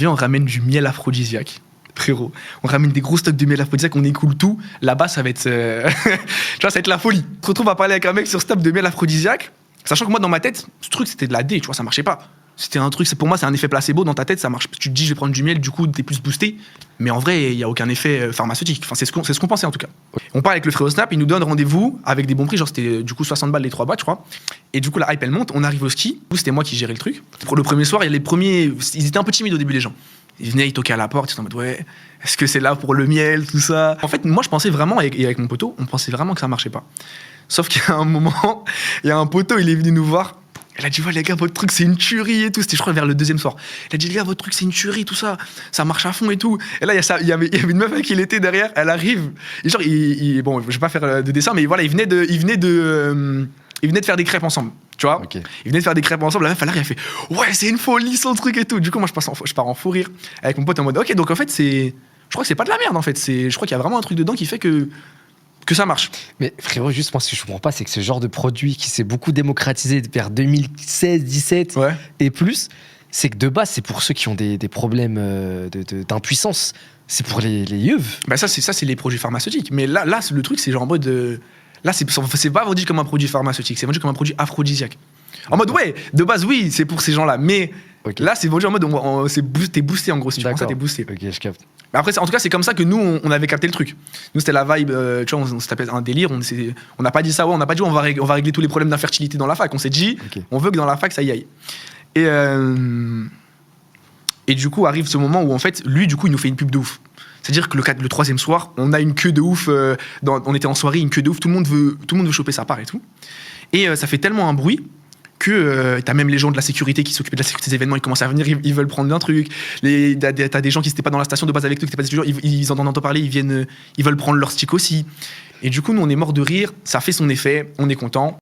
viens, on ramène du miel aphrodisiaque. Frérot, on ramène des gros stocks de miel aphrodisiaque, on écoule tout. Là-bas, ça va être, tu vois, ça va être la folie. Tu te retrouves à parler avec un mec sur stock de miel aphrodisiaque, sachant que moi, dans ma tête, ce truc, c'était de la D, tu vois, ça marchait pas. C'était un truc, pour moi, c'est un effet placebo dans ta tête, ça marche. Tu te dis, je vais prendre du miel, du coup, t'es plus boosté. Mais en vrai, il n'y a aucun effet pharmaceutique. Enfin, c'est ce qu'on pensait en tout cas. On part avec le frérot Snap, il nous donne rendez-vous avec des bons prix, genre c'était du coup 60 balles les 3 boîtes, je crois. Et du coup, la hype elle monte, on arrive au ski. Du coup, c'était moi qui gérais le truc. Pour le premier soir, il y a les premiers, ils étaient un peu timides au début, les gens. Ils venaient, ils toquaient à la porte, ils étaient en mode ouais, est-ce que c'est là pour le miel, tout ça. En fait, moi je pensais vraiment, et avec mon poteau, on pensait vraiment que ça marchait pas. Sauf qu'il y a un moment, il y a un poteau, il est venu nous voir. Il a dit, ouais, les gars, votre truc, c'est une tuerie et tout. C'était, je crois, vers le deuxième soir. Il a dit, les gars, votre truc, c'est une tuerie, tout ça. Ça marche à fond et tout. Et là, il y avait une meuf avec qui il était derrière. Elle arrive. Et genre, bon, je vais pas faire de dessin, mais voilà, il venait de faire des crêpes ensemble. Tu vois, Okay. Ils venaient de faire des crêpes ensemble. La meuf, elle arrive, elle fait, ouais, c'est une folie, son truc et tout. Du coup, moi, je pars en fou rire avec mon pote en mode, ok, donc en fait, je crois que c'est pas de la merde, en fait. Je crois qu'il y a vraiment un truc dedans qui fait que ça marche. Mais frérot, juste moi, ce que je comprends pas, c'est que ce genre de produit qui s'est beaucoup démocratisé vers 2016, 17 Ouais. et plus, c'est que de base, c'est pour ceux qui ont des problèmes d'impuissance. C'est pour les yeux. Bah ça, c'est les produits pharmaceutiques. Mais là le truc, c'est genre en mode. Là, c'est pas vendu comme un produit pharmaceutique, c'est vendu comme un produit aphrodisiaque. En mode, ouais, de base, oui, c'est pour ces gens-là. Mais Okay. là, c'est vendu en mode, t'es boosté en gros. Si tu prends ça, t'es boosté. Ok, je capte. Mais après, en tout cas, c'est comme ça que nous, on avait capté le truc. Nous, c'était la vibe, tu vois, on se tapait un délire. On n'a pas dit ça, ouais, on n'a pas dit on va régler tous les problèmes d'infertilité dans la fac. On s'est dit, Okay. on veut que dans la fac, ça y aille. Et du coup, arrive ce moment où, en fait, lui, du coup, il nous fait une pub de ouf. C'est-à-dire que le troisième soir, on a une queue de ouf. On était en soirée, une queue de ouf. Tout le monde veut choper sa part et tout. Et ça fait tellement un bruit que t'as même les gens de la sécurité qui s'occupent de la sécurité des événements, ils commencent à venir, ils veulent prendre un truc. T'as des gens qui n'étaient pas dans la station de base avec nous, qui étaient pas des étudiants, ils en entendent parler, ils veulent prendre leur stick aussi. Et du coup, nous, on est mort de rire, ça fait son effet, on est content.